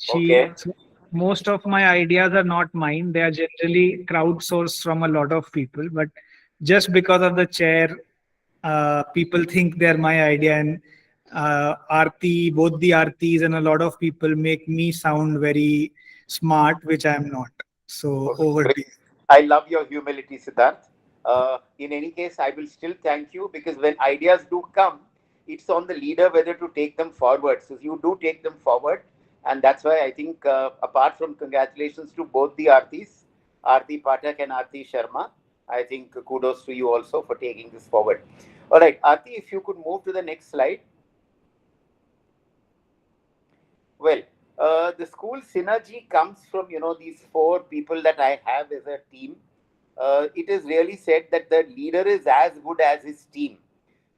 she Okay. so most of my ideas are not mine. They are generally crowdsourced from a lot of people, but just because of the chair, people think they're my idea, and Aarti, both the Aartis and a lot of people make me sound very smart, which I am not. So Okay, over to great. you. I love your humility, Siddharth. In any case, I will still thank you because when ideas do come, it's on the leader whether to take them forward. So you do take them forward, and that's why I think, apart from congratulations to both the Aartis, Aarti Pathak and Aarti Sharma, I think kudos to you also for taking this forward. All right, Aarti, if you could move to the next slide. Well, the school synergy comes from these four people that I have as a team. It is really said that the leader is as good as his team.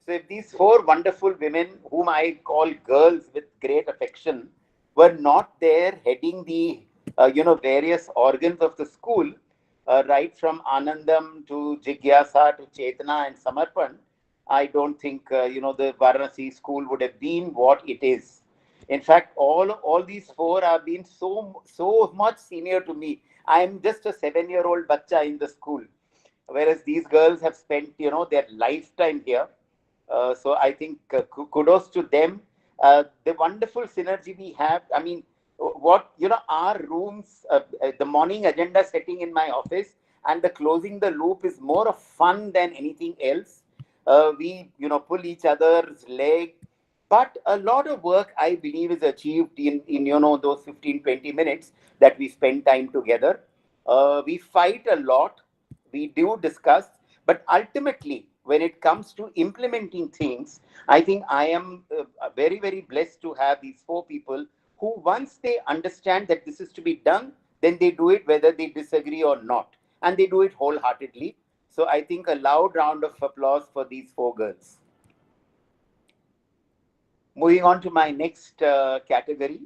So if these four wonderful women, whom I call girls with great affection, were not there heading the various organs of the school, right from Anandam to Jigyasa to Chetana and Samarpan, I don't think the Varanasi school would have been what it is. In fact, all these four have been so much senior to me. I am just a 7-year-old bacha in the school, whereas these girls have spent their lifetime here. So I think kudos to them. The wonderful synergy we have. I mean, what our rooms, the morning agenda setting in my office, and the closing the loop is more of fun than anything else. We pull each other's leg, but a lot of work I believe is achieved in those 15-20 minutes that we spend time together. We fight a lot, we do discuss, but ultimately when it comes to implementing things, I think I am very very blessed to have these four people who, once they understand that this is to be done, then they do it whether they disagree or not, and they do it wholeheartedly. So I think a loud round of applause for these four girls. Moving on to my next category,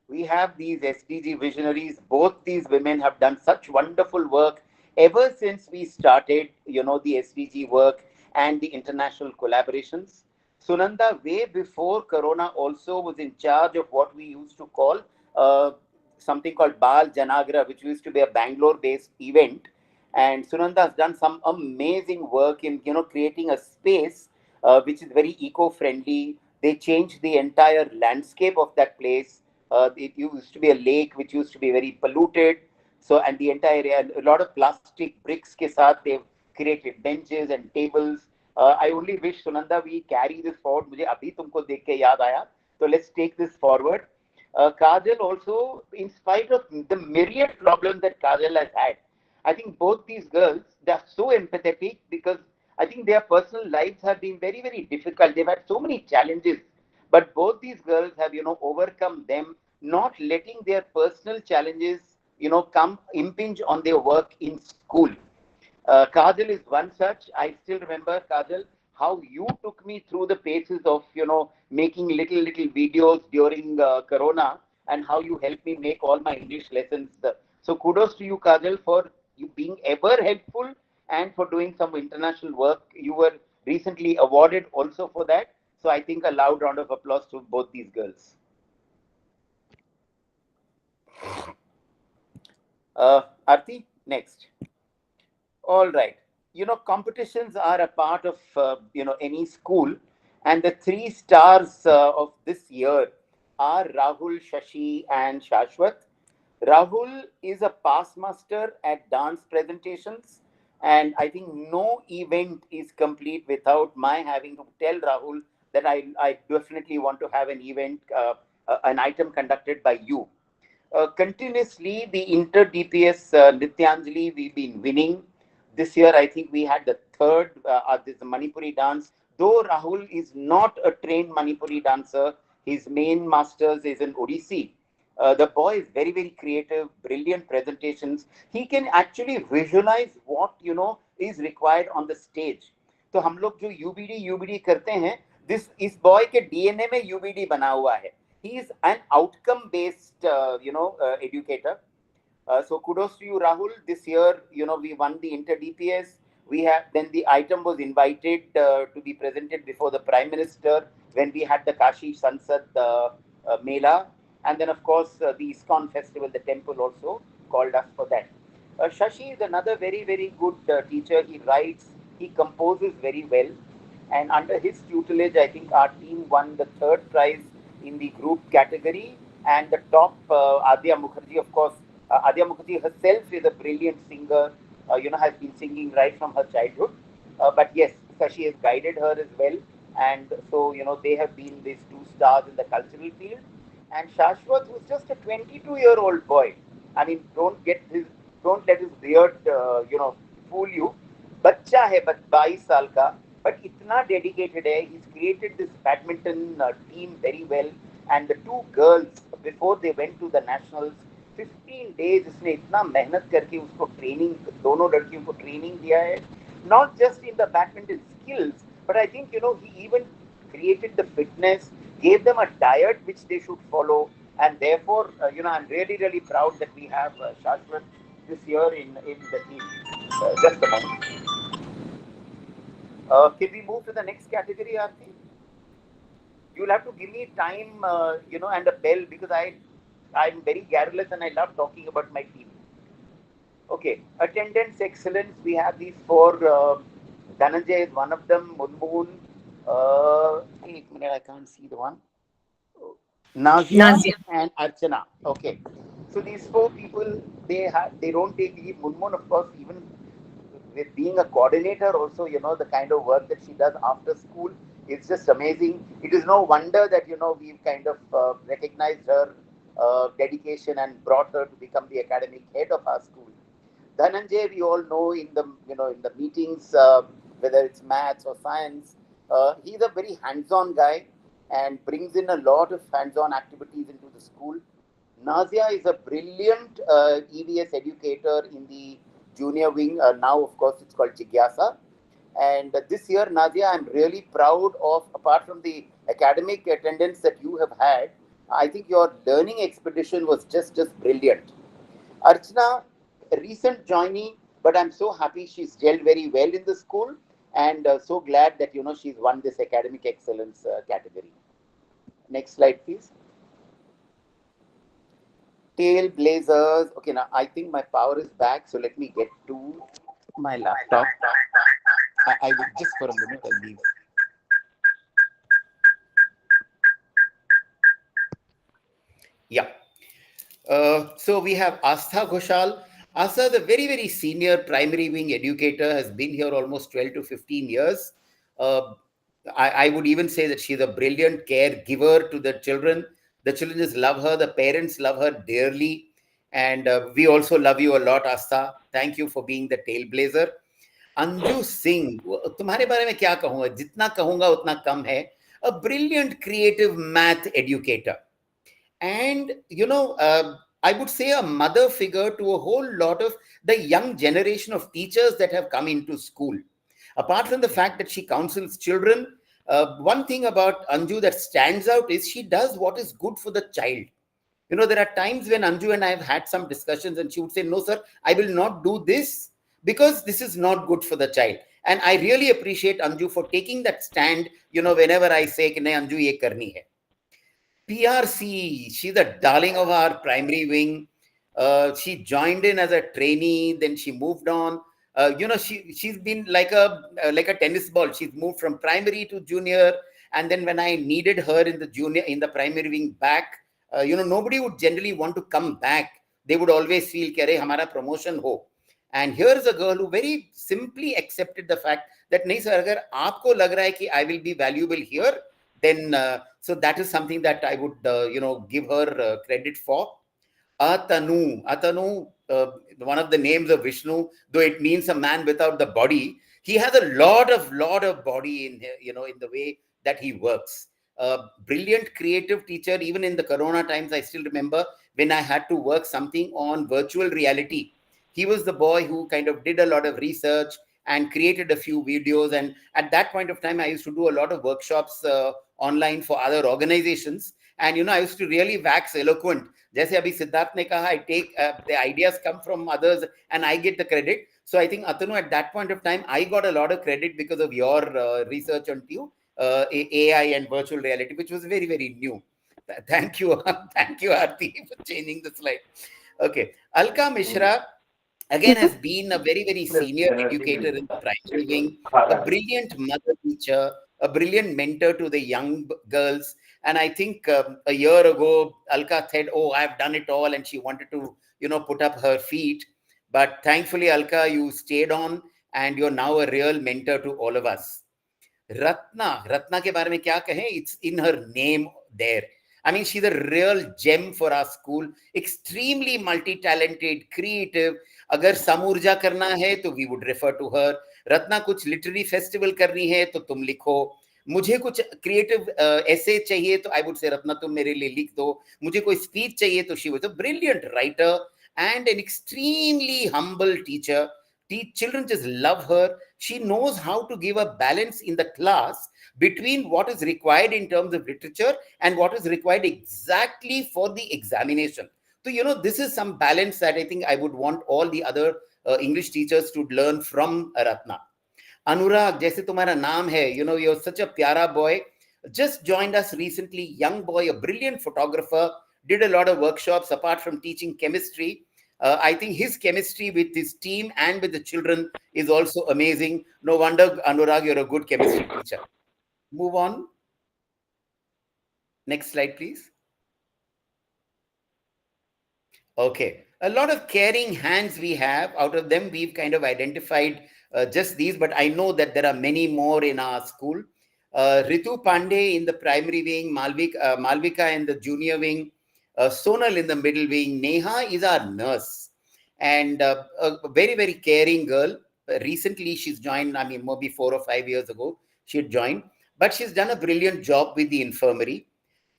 we have these SDG visionaries. Both these women have done such wonderful work ever since we started, the SDG work and the international collaborations. Sunanda, way before Corona, also was in charge of what we used to call uh, something called Bal Janagra, which used to be a Bangalore-based event. And Sunanda has done some amazing work in, creating a space which is very eco-friendly. They changed the entire landscape of that place. It used to be a lake which used to be very polluted. So, and the entire area, a lot of plastic bricks ke saath, they've created benches and tables. I only wish, Sunanda, we carry this forward. मुझे अभी तुमको देख के याद आया. So let's take this forward. Kajal also, in spite of the myriad problems that Kajal has had, I think both these girls, they are so empathetic because I think their personal lives have been very, very difficult. They've had so many challenges, but both these girls have, overcome them, not letting their personal challenges, come impinge on their work in school. Kajal is one such. I still remember, Kajal, how you took me through the paces of, making little videos during Corona, and how you helped me make all my English lessons. So kudos to you, Kajal, for you being ever helpful and for doing some international work. You were recently awarded also for that. So I think a loud round of applause to both these girls. Arti, next. All right. Competitions are a part of any school, and the three stars of this year are Rahul, Shashi, and Shashwat. Rahul is a past master at dance presentations, and I think no event is complete without my having to tell Rahul that I definitely want to have an event, an item conducted by you. Continuously, the inter DPS Nityanjali, we've been winning. This year, I think we had the third, this Manipuri dance. Though Rahul is not a trained Manipuri dancer, his main masters is in Odissi. The boy is very, very creative, brilliant presentations. He can actually visualize what is required on the stage. तो हम लोग जो यूबीडी करते हैं, इस boy के DNA में यूबीडी बना हुआ है. He is an outcome based educator. So kudos to you, Rahul. This year, we won the inter DPS. We have then the item was invited to be presented before the Prime Minister when we had the Kashi Sansad Mela, And then, of course, the ISKCON festival, the temple also called us for that. Shashi is another very, very good teacher. He writes, he composes very well. And under his tutelage, I think our team won the third prize in the group category. And the top, Adya Mukherjee, of course, Adya Mukherjee herself is a brilliant singer, has been singing right from her childhood. But yes, Shashi has guided her as well. And so, they have been these two stars in the cultural field. And Shashwat was just a 22-year-old boy. I mean, don't let his beard, fool you. बच्चा है 22 साल का but इतना dedicated है. He's created this badminton team very well. And the two girls, before they went to the nationals, 15 days इसने इतना मेहनत करके उसको ट्रेनिंग, दोनों लड़कियों को ट्रेनिंग दिया है. Not just in the badminton skills, but I think he even created the fitness, gave them a diet which they should follow. And therefore, I'm really, really proud that we have Shashwat this year in the team. Just a moment. Can we move to the next category, Aarti? You'll have to give me time, and a bell, because I'm very garrulous and I love talking about my team. Okay, attendance excellence. We have these four. Dhananjay is one of them. Munmoon. Wait a minute, I can't see the one. Nazia and Archana. Okay, so these four people, they don't take leave. Munmoon, of course, even with being a coordinator, also, the kind of work that she does after school, it's just amazing. It is no wonder that we've kind of recognized her dedication and brought her to become the academic head of our school. Dhananjay, we all know in the meetings, whether it's maths or science, he's a very hands-on guy and brings in a lot of hands-on activities into the school. Nazia is a brilliant EVS educator in the junior wing. Now, of course, it's called Jigyasa. And this year, Nazia, I'm really proud of, apart from the academic attendance that you have had, I think your learning expedition was just brilliant. Archana, a recent joinee, but I'm so happy she's gelled very well in the school, and so glad that she's won this academic excellence category. Next slide, please. Tailblazers. Okay, now I think my power is back, so let me get to my laptop. I will just for a minute, I'll leave. Yeah. So we have Astha Ghoshal. Astha, the very, very senior primary wing educator, has been here almost 12 to 15 years. I would even say that she's a brilliant caregiver to the children. The children just love her. The parents love her dearly. And we also love you a lot, Astha. Thank you for being the tailblazer. Anju Singh, तुम्हारे बारे में क्या कहूँगा? जितना कहूँगा उतना कम है. A brilliant creative math educator. And, I would say a mother figure to a whole lot of the young generation of teachers that have come into school. Apart from the fact that she counsels children, one thing about Anju that stands out is she does what is good for the child. There are times when Anju and I have had some discussions and she would say, no, sir, I will not do this because this is not good for the child. And I really appreciate Anju for taking that stand, whenever I say, Anju, ye karni hai. PRC, she's a darling of our primary wing. She joined in as a trainee, then she moved on. She's been like a tennis ball. She's moved from primary to junior, and then when I needed her in the primary wing back, nobody would generally want to come back. They would always feel कि अरे हमारा promotion हो. And here's a girl who very simply accepted the fact that नहीं sir, अगर आपको लग रहा है कि I will be valuable here, then so that is something that I would give her credit for. Atanu, one of the names of Vishnu, though it means a man without the body, he has a lot of body in in the way that he works. Brilliant creative teacher. Even in the Corona times, I still remember when I had to work something on virtual reality. He was the boy who kind of did a lot of research and created a few videos. And at that point of time, I used to do a lot of workshops online for other organizations. And, I used to really wax eloquent. Jaise abhi Siddharth ne kaha, I take the ideas come from others and I get the credit. So I think, Atanu, at that point of time, I got a lot of credit because of your research on AI and virtual reality, which was very, very new. Thank you. Thank you, Aarti, for changing the slide. Okay. Alka Mishra, again, has been a very, very senior educator in the primary wing, a brilliant mother teacher, a brilliant mentor to the young girls. And I think a year ago, Alka said, "Oh, I've done it all," and she wanted to, put up her feet. But thankfully, Alka, you stayed on, and you're now a real mentor to all of us. Ratna के बारे में क्या कहें? It's in her name there. I mean, she's a real gem for our school. Extremely multi-talented, creative. अगर समूर्जा करना है तो we would refer to her. Ratna कुछ लिटरेरी फेस्टिवल करनी है तो तुम लिखो. मुझे कुछ क्रिएटिव ऐसे चाहिए तो आई वुड से रत्ना तुम मेरे लिए लिख दो. मुझे कोई स्पीच चाहिए तो she was a brilliant writer and an extremely humble teacher. Children just love her. She knows how to give a balance in the class between what is required in terms of literature and what is required exactly for the examination. So, this is some balance that I think I would want all the other English teachers to learn from Ratna. Anurag, जैसे तुम्हारा नाम है, you're such a pyara boy. Just joined us recently, young boy, a brilliant photographer, did a lot of workshops apart from teaching chemistry. I think his chemistry with his team and with the children is also amazing. No wonder, Anurag, you're a good chemistry teacher. Move on. Next slide, please. Okay. A lot of caring hands we have. Out of them, we've kind of identified just these, but I know that there are many more in our school. Ritu Pandey in the primary wing, Malvika in the junior wing, Sonal in the middle wing. Neha is our nurse and a very, very caring girl. Recently, she's joined, maybe 4 or 5 years ago, she had joined, but she's done a brilliant job with the infirmary.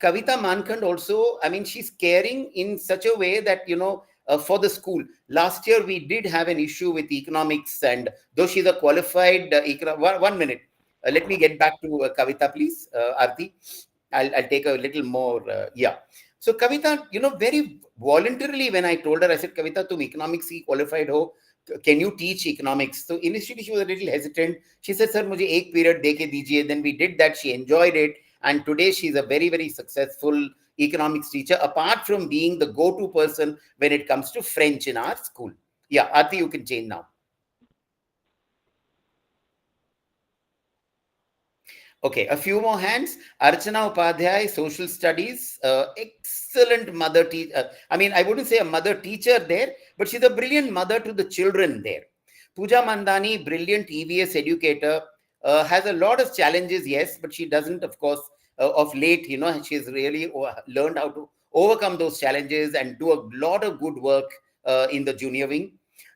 Kavita Mankand also, she's caring in such a way that, for the school. Last year, we did have an issue with economics, and though she's a qualified, 1 minute. Let me get back to Kavita, please, Aarti. I'll take a little more, So Kavita, very voluntarily when I told her, I said, Kavita, tum economics ki qualified ho, can you teach economics? So initially she was a little hesitant. She said, sir, mujhe ek period deke dijiye. Then we did that. She enjoyed it. And today she's a very, very successful economics teacher, apart from being the go-to person when it comes to French in our school. Yeah, Aarti, you can change now. Okay, a few more hands. Archana Upadhyay, Social Studies, excellent mother teacher. I wouldn't say a mother teacher there, but she's a brilliant mother to the children there. Pooja Mandani, brilliant EVS educator, has a lot of challenges, yes, but she doesn't, of course, of late, she's really learned how to overcome those challenges and do a lot of good work in the junior wing.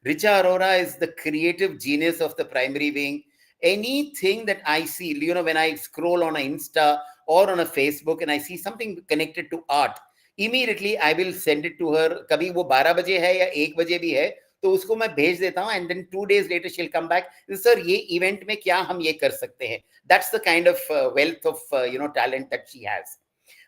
Richa Arora is the creative genius of the primary wing. Anything that I see, when I scroll on an Insta or on a Facebook and I see something connected to art, immediately I will send it to her. कभी वो 12 बजे है या 1 बजे भी है, तो उसको मैं भेज देता हूँ, and then 2 days later she'll come back. Sir, ये event में क्या हम ये कर सकते हैं? That's the kind of wealth of talent that she has.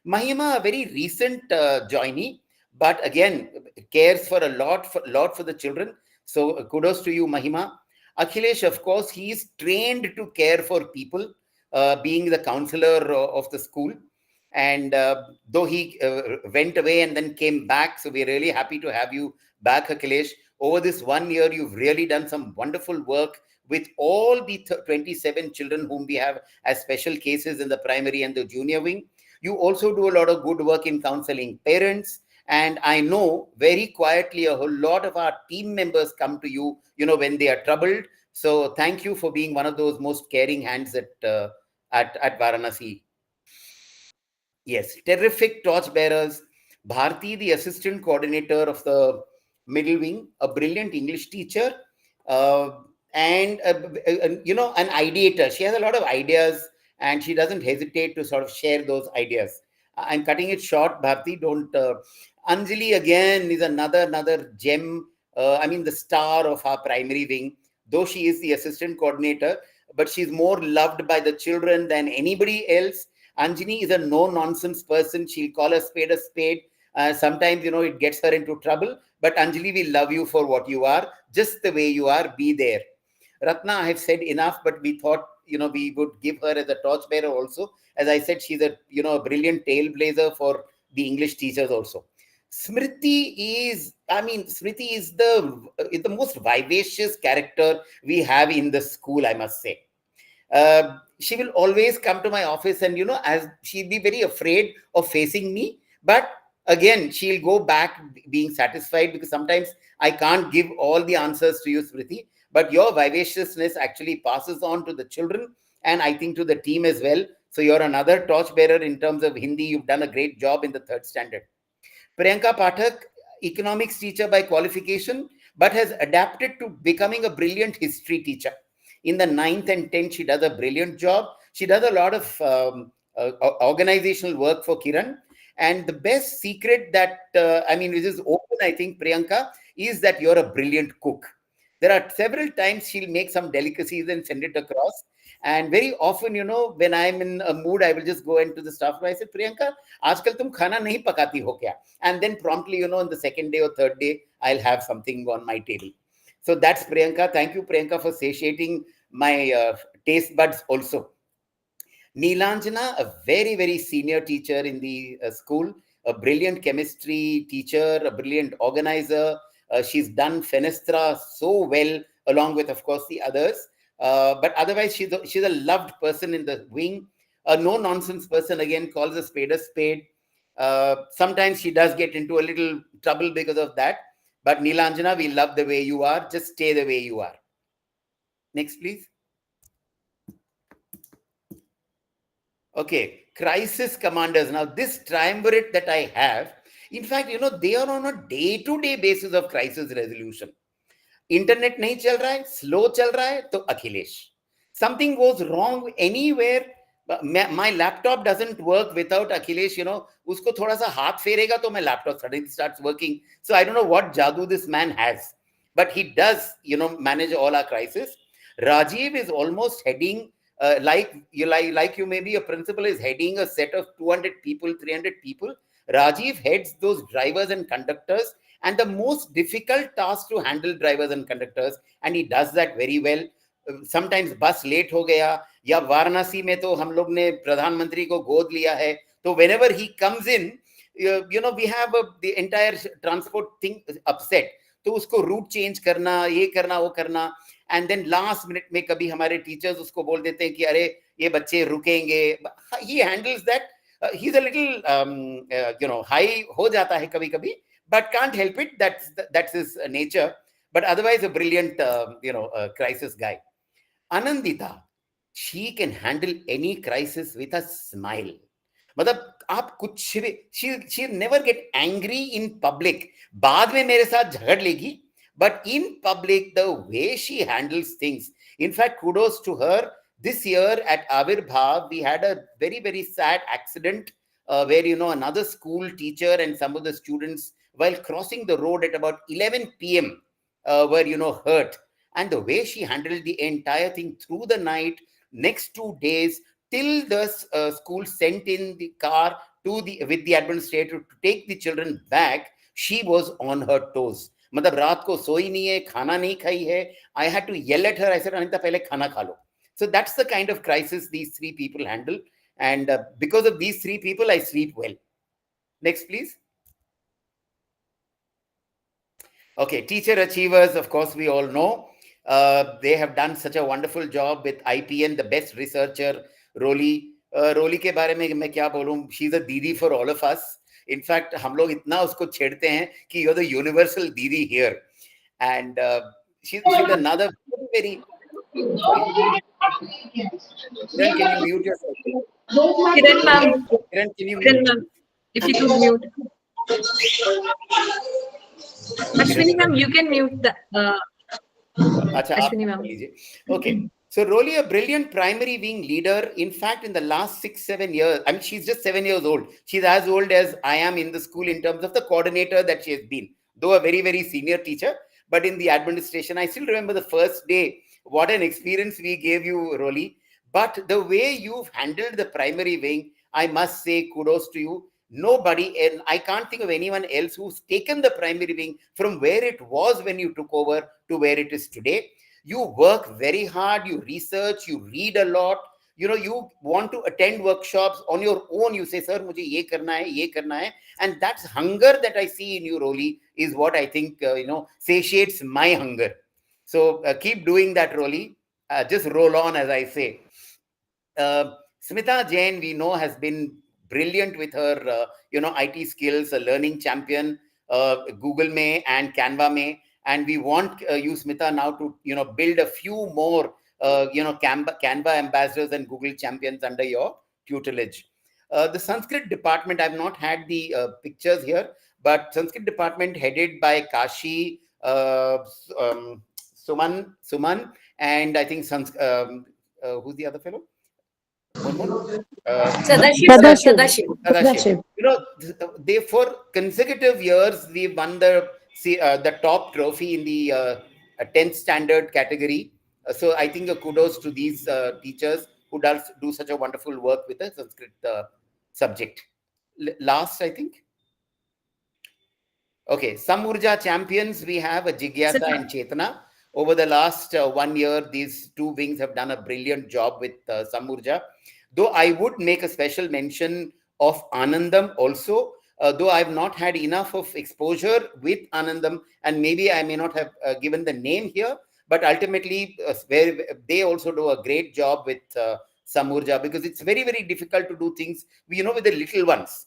Mahima, a very recent joinee, but again cares for a lot for the children. So kudos to you, Mahima. Akhilesh, of course, he is trained to care for people, being the counselor of the school. And though he went away and then came back, so we're really happy to have you back, Akhilesh. Over this 1 year, you've really done some wonderful work with all the 27 children whom we have as special cases in the primary and the junior wing. You also do a lot of good work in counseling parents. And I know very quietly a whole lot of our team members come to you, when they are troubled. So thank you for being one of those most caring hands at Varanasi. Yes, terrific torchbearers. Bharti, the assistant coordinator of the middle wing, a brilliant English teacher, and an ideator. She has a lot of ideas, and she doesn't hesitate to sort of share those ideas. I'm cutting it short, Bharti. Don't. Anjali again is another gem. The star of our primary wing. Though she is the assistant coordinator, but she's more loved by the children than anybody else. Anjani is a no-nonsense person. She'll call a spade a spade. Sometimes, it gets her into trouble. But Anjali, we love you for what you are. Just the way you are, be there. Ratna, I have said enough, but we thought, we would give her as a torchbearer also. As I said, she's a, a brilliant trailblazer for the English teachers also. Smriti is the most vivacious character we have in the school, I must say. She will always come to my office, and as she'll be very afraid of facing me, but again she'll go back being satisfied, because sometimes I can't give all the answers to you, Smriti, but your vivaciousness actually passes on to the children, and I think to the team as well. So you're another torchbearer in terms of Hindi. You've done a great job in the 3rd standard. Priyanka Pathak, economics teacher by qualification, but has adapted to becoming a brilliant history teacher. In the 9th and 10th, she does a brilliant job. She does a lot of organizational work for Kiran. And the best secret that, which is open, I think, Priyanka, is that you're a brilliant cook. There are several times she'll make some delicacies and send it across. And very often, when I'm in a mood, I will just go into the staff and I say, Priyanka, aajkal tum khana nahi pakati ho kya? And then promptly, in the 2nd day or 3rd day, I'll have something on my table. So that's Priyanka. Thank you, Priyanka, for satiating my taste buds also. Neelanjana, a very, very senior teacher in the school, a brilliant chemistry teacher, a brilliant organizer. She's done Fenestra so well, along with, of course, the others. But otherwise, she's a loved person in the wing. A no-nonsense person, again, calls a spade a spade. Sometimes she does get into a little trouble because of that. But Neelanjana, we love the way you are. Just stay the way you are. Next, please. Okay, crisis commanders. Now, this triumvirate that I have, in fact, they are on a day-to-day basis of crisis resolution. Internet nahi chal raha hai, slow chal raha hai, to Akhilesh. Something goes wrong anywhere. My laptop doesn't work without Akhilesh, usko thoda sa haath ferega to my laptop suddenly starts working. So I don't know what jadoo this man has, but he does, manage all our crises. Rajiv is almost heading, like you maybe a principal is heading a set of 200 people, 300 people. Rajiv heads those drivers and conductors, and the most difficult task to handle drivers and conductors, and he does that very well. Sometimes bus late ho gaya, ya Varanasi mein to hum log ne Pradhan Mantri ko god liya hai. So whenever he comes in, we have the entire transport thing upset. तो उसको route change करना, ये करना, वो करना, and then last minute में कभी हमारे टीचर्स उसको बोल देते हैं कि अरे ये बच्चे रुकेंगे. ही handles that. He is a little high हो जाता है कभी कभी, but can't help it. That's his nature. But otherwise, a brilliant, crisis guy. Anandita, she can handle any crisis with a smile. मतलब आप कुछ भी, she never get angry in public. बाद में मेरे साथ झगड़ लेगी, but in public, the way she handles things. In fact, kudos to her. This year at Avirbhav, we had a very, very sad accident where, another school teacher and some of the students, while crossing the road at about 11 p.m. Were, hurt. And the way she handled the entire thing through the night, next 2 days, till the school sent in the car with the administrator to take the children back, she was on her toes. मतलब रात को सोई नहीं है, खाना नहीं खाई है. I had to yell at her. I said, Anita, पहले खाना खा लो. So that's the kind of crisis these 3 people handle. And because of these 3 people, I sleep well. Next, please. Okay, teacher achievers, of course, we all know. They have done such a wonderful job with IPN, the best researcher, Roli. Roli के बारे में मैं क्या बोलूं? She's a didi for all of us. In fact, हम लोग इतना उसको छेड़ते हैं कि you're the universal didi here. And she's another very... Kiran, can you mute yourself? Kiran ma'am. Kiran, can you Kiran mute? ma'am, if you could mute. Ashwini ma'am, you can mute the... Ashwini ma'am. Okay. So Roli, a brilliant primary wing leader. In fact, in the last 6-7 years, I mean, she's just 7 years old. She's as old as I am in the school in terms of the coordinator that she has been, though a very, very senior teacher. But in the administration, I still remember the first day, what an experience we gave you, Roli. But the way you've handled the primary wing, I must say kudos to you. Nobody, and I can't think of anyone else who's taken the primary wing from where it was when you took over to where it is today. You work very hard, you research, you read a lot, you want to attend workshops on your own. You say, sir, mujhe ye karna hai. And that's hunger that I see in you, Roli, is what I think, satiates my hunger. So keep doing that, Roli. Just roll on, as I say. Smita Jain, we know, has been brilliant with her, IT skills, a learning champion, Google May and Canva May. And we want you, Smita, now to, build a few more, Canva ambassadors and Google champions under your tutelage. The Sanskrit department, I've not had the pictures here, but Sanskrit department headed by Kashi, Suman, and I think who's the other fellow? Sadashiv. Sadashiv. They, for consecutive years, we won the top trophy in the 10th standard category. So I think kudos to these teachers who do such a wonderful work with the Sanskrit subject. Last, I think. Okay, Samurja champions, we have a Jigyasa and Chetana. Over the last 1 year, these two wings have done a brilliant job with Samurja. Though I would make a special mention of Anandam also, though I've not had enough of exposure with Anandam, and maybe I may not have given the name here, but ultimately they also do a great job with Samurja, because it's very, very difficult to do things, with the little ones.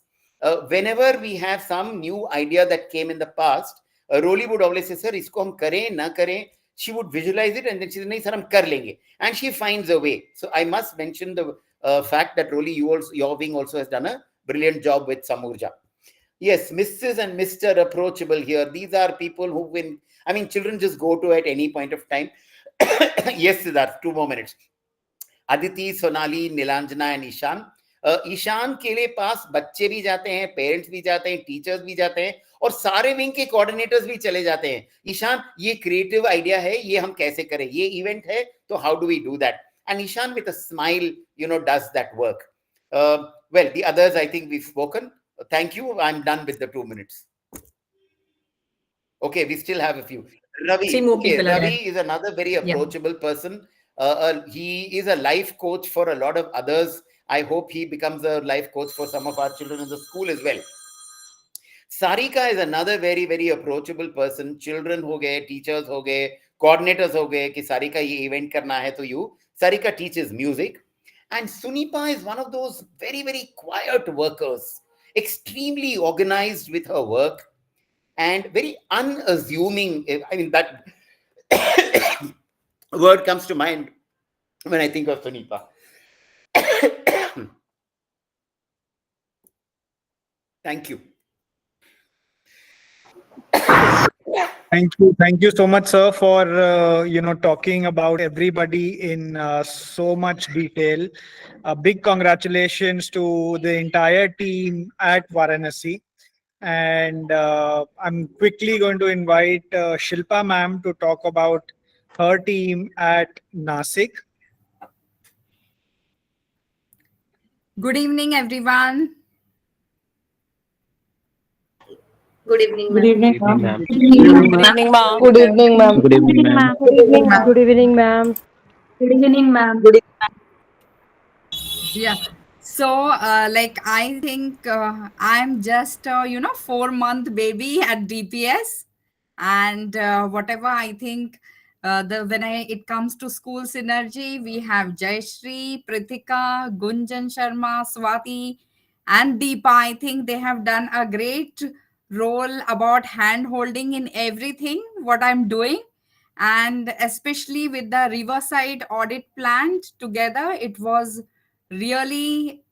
Whenever we have some new idea that came in the past, Roli would always say, sir, isko hum kare, na kare. She would visualize it and then she said, nahi sir, hum kar lenge. And she finds a way. So I must mention the fact that Roli, your wing also has done a brilliant job with Samurja. Yes, Mrs. and Mr. Approachable here. These are people who win. I mean, children just go to at any point of time. Yes, Siddharth, 2 more minutes. Aditi, Sonali, Nilanjana and Ishan. Ishan के लिए पास बच्चे भी जाते हैं, parents भी जाते हैं, teachers भी जाते हैं, और सारे विंग के कोऑर्डिनेटर्स भी चले जाते हैं. ईशान, ये क्रिएटिव आइडिया है, ये हम कैसे करें, ये इवेंट है, तो how do we do that? And Ishan, with a smile, does that work. Well, the others, I think we've spoken. Thank you. I'm done with the 2 minutes. Okay, we still have a few. Ravi. Okay, Ravi is another very approachable person. He is a life coach for a lot of others. I hope he becomes a life coach for some of our children in the school as well. Sarika is another very, very approachable person. Children ho gaye, teachers ho gaye, coordinators ho gaye, ki Sarika ye event karna hai to you. Sarika teaches music. And Sunipa is one of those very, very quiet workers, extremely organized with her work and very unassuming. I mean, that word comes to mind when I think of Sunipa. Thank you. Thank you so much, sir, for talking about everybody in so much detail. A big congratulations to the entire team at Varanasi. And I'm quickly going to invite Shilpa ma'am to talk about her team at Nasik. Good evening, everyone. Good evening. Good evening, ma'am. Good evening, ma'am. Good evening, ma'am. Good evening, ma'am. Good evening, ma'am. Good evening, ma'am. Good evening, ma'am. Yeah. So, I think I'm just, 4-month baby at DPS, and whatever I think, it comes to school synergy, we have Jayashree, Prithika, Gunjan Sharma, Swati, and Deepa. I think they have done a great role about hand holding in everything what I'm doing, and especially with the Riverside audit plan together, it was really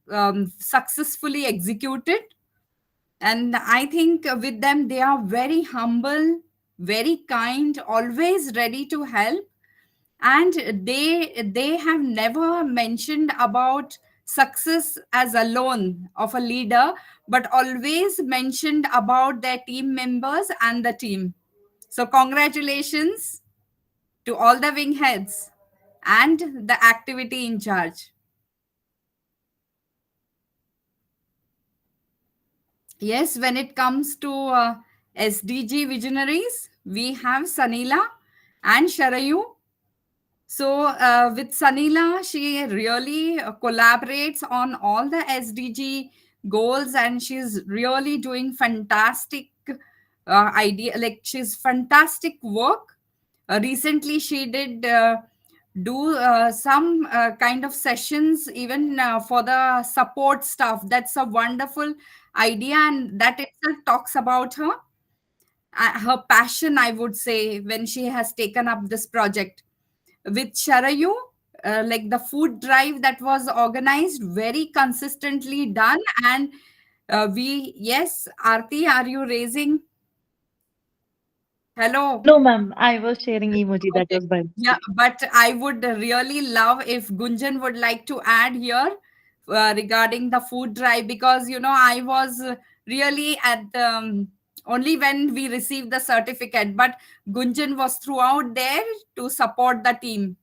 successfully executed. And I think with them, they are very humble, very kind, always ready to help. And they have never mentioned about success as alone of a leader, but always mentioned about their team members and the team. So congratulations to all the wing heads and the activity in charge. Yes, when it comes to SDG visionaries, we have Sanila and Sharayu. So with Sanila, she really collaborates on all the SDG goals, and she's really doing fantastic idea. Like she's fantastic work. Recently, she did do some kind of sessions even for the support staff. That's a wonderful idea, and that itself talks about her passion, I would say, when she has taken up this project with Sharayu, like the food drive that was organized, very consistently done. And yes, Aarti, are you raising? Hello. No, ma'am. I was sharing emoji. That Okay. was by Yeah, mistake. but I would really love if Gunjan would like to add here regarding the food drive, because I was really at the only when we received the certificate, but Gunjan was throughout there to support the team.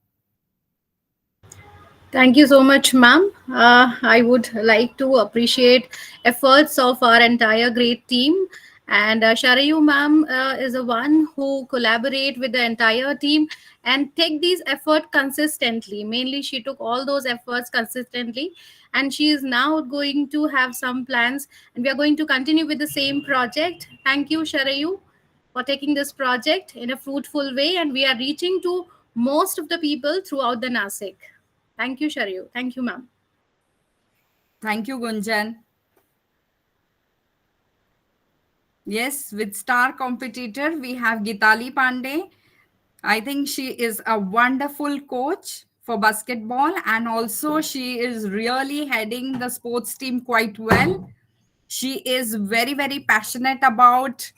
Thank you so much, ma'am. I would like to appreciate efforts of our entire great team. And Sharayu ma'am is the one who collaborate with the entire team and take these efforts consistently. Mainly, she took all those efforts consistently, and she is now going to have some plans, and we are going to continue with the same project. Thank you, Sharayu, for taking this project in a fruitful way, and we are reaching to most of the people throughout the Nasik. Thank you, Sharayu. Thank you, ma'am. Thank you, Gunjan. Yes, with star competitor, we have Gitali Pandey. I think she is a wonderful coach for basketball, and also she is really heading the sports team quite well. She is very, very passionate about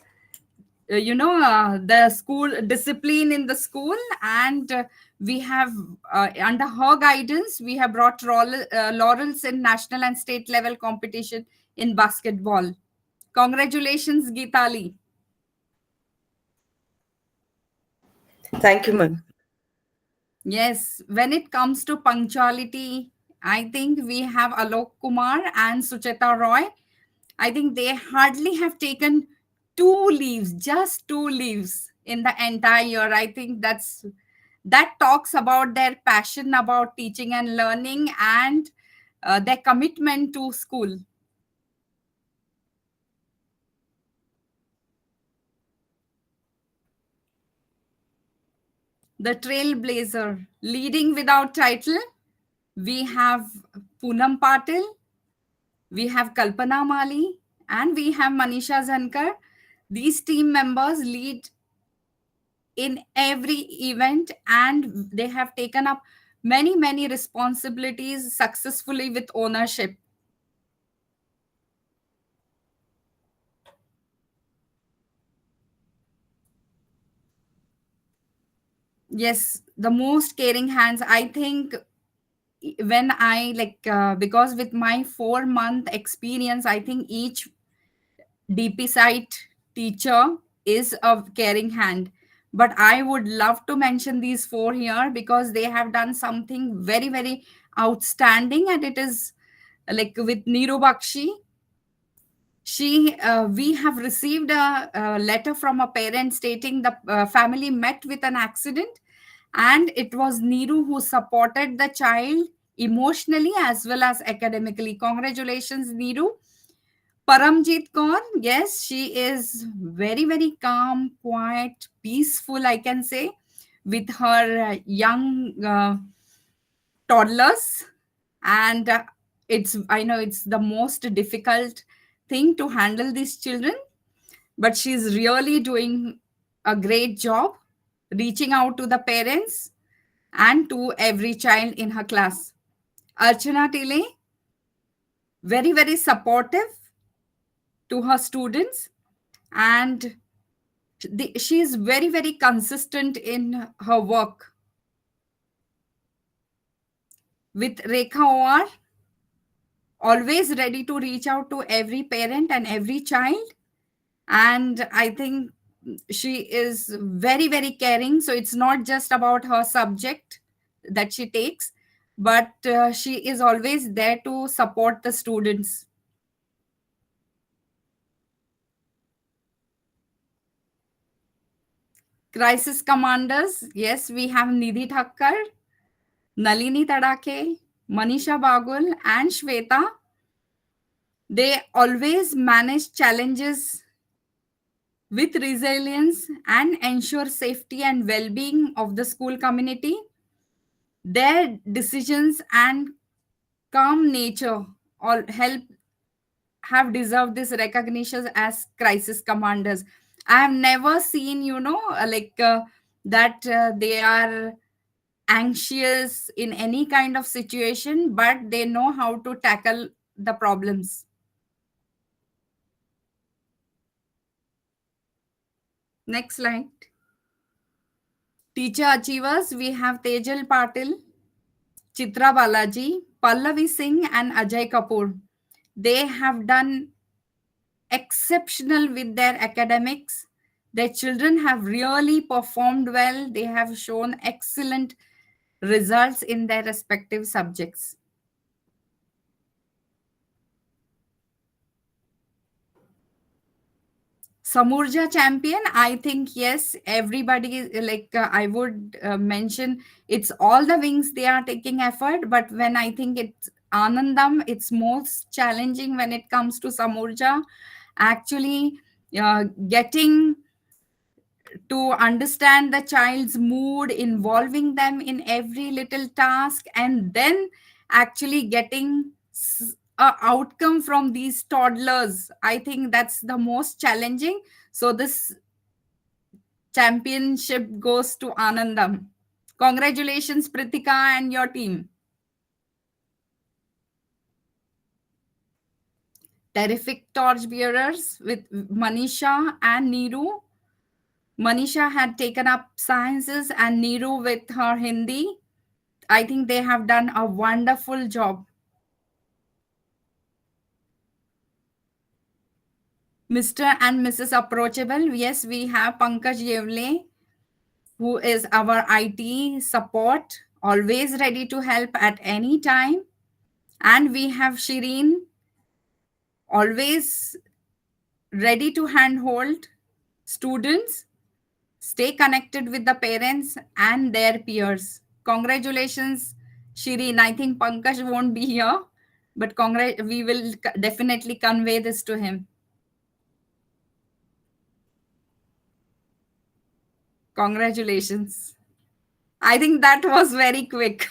the school discipline in the school, and we have under her guidance we have brought laurels in national and state level competition in basketball. Congratulations, Geetali. Thank you, ma'am. Yes, when it comes to punctuality, I think we have Alok Kumar and Sucheta Roy. I think they hardly have taken 2 leaves, just 2 leaves in the entire year. I think that talks about their passion about teaching and learning, and their commitment to school. The trailblazer leading without title. We have Poonam Patil, we have Kalpana Mali, and we have Manisha Zankar. These team members lead in every event, and they have taken up many, many responsibilities successfully with ownership. Yes, the most caring hands. I think when I because with my 4 month experience, I think each DP site teacher is a caring hand. But I would love to mention these four here because they have done something very, very outstanding. And it is like with Neeru Bakshi. We have received a letter from a parent stating the family met with an accident, and it was Neeru who supported the child emotionally as well as academically. Congratulations, Neeru. Paramjit Kaur, yes, she is very, very calm, quiet, peaceful, I can say, with her young toddlers. And I know it's the most difficult thing to handle these children, but she's really doing a great job reaching out to the parents and to every child in her class. Archana Tile, very, very supportive to her students, and she is very, very consistent in her work. With Rekha OR, always ready to reach out to every parent and every child. And I think she is very, very caring. So it's not just about her subject that she takes, but she is always there to support the students. Crisis commanders, yes, we have Nidhi Thakkar, Nalini Tadake, Manisha Bagul, and Shweta. They always manage challenges with resilience and ensure safety and well-being of the school community. Their decisions and calm nature all have deserved this recognition as crisis commanders. I have never seen, that they are anxious in any kind of situation, but they know how to tackle the problems. Next slide. Teacher achievers, we have Tejal Patil, Chitra Balaji, Pallavi Singh, and Ajay Kapoor. They have done exceptional with their academics. Their children have really performed well. They have shown excellent results in their respective subjects. Samurja champion, I think, yes, everybody, I would mention it's all the wings they are taking effort, but when I think it's Anandam, it's most challenging when it comes to Samurja. Actually, getting to understand the child's mood, involving them in every little task, and then actually getting a outcome from these toddlers. I think that's the most challenging. So this championship goes to Anandam. Congratulations, Pritika and your team. Terrific torch bearers with Manisha and Neeru. Manisha had taken up sciences and Neeru with her Hindi. I think they have done a wonderful job. Mr. and Mrs. Approachable. Yes, we have Pankaj Yevle, who is our IT support, always ready to help at any time. And we have Shireen, always ready to handhold students, stay connected with the parents and their peers. Congratulations, Shireen. I think Pankaj won't be here, but we will definitely convey this to him. Congratulations. I think that was very quick.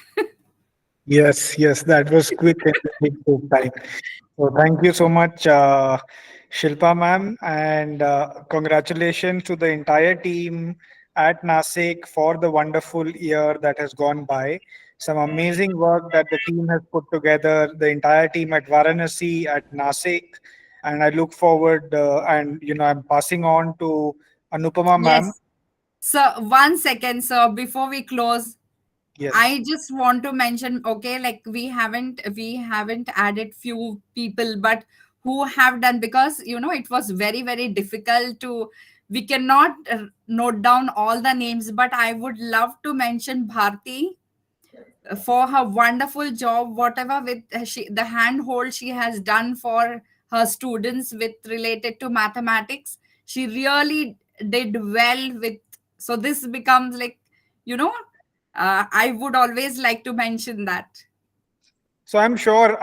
Yes, that was quick and it took time. So thank you so much, Shilpa ma'am, and congratulations to the entire team at Nasik for the wonderful year that has gone by. Some amazing work that the team has put together, the entire team at Varanasi, at Nasik, and I look forward, and I'm passing on to Anupama ma'am. Yes. So 1 second, sir, before we close. Yes. I just want to mention, okay, like we haven't added few people, but who have done, because it was very, very difficult we cannot note down all the names, but I would love to mention Bharti for her wonderful job, whatever with the handhold she has done for her students with related to mathematics. She really did well with, so this becomes like, I would always like to mention that. So I'm sure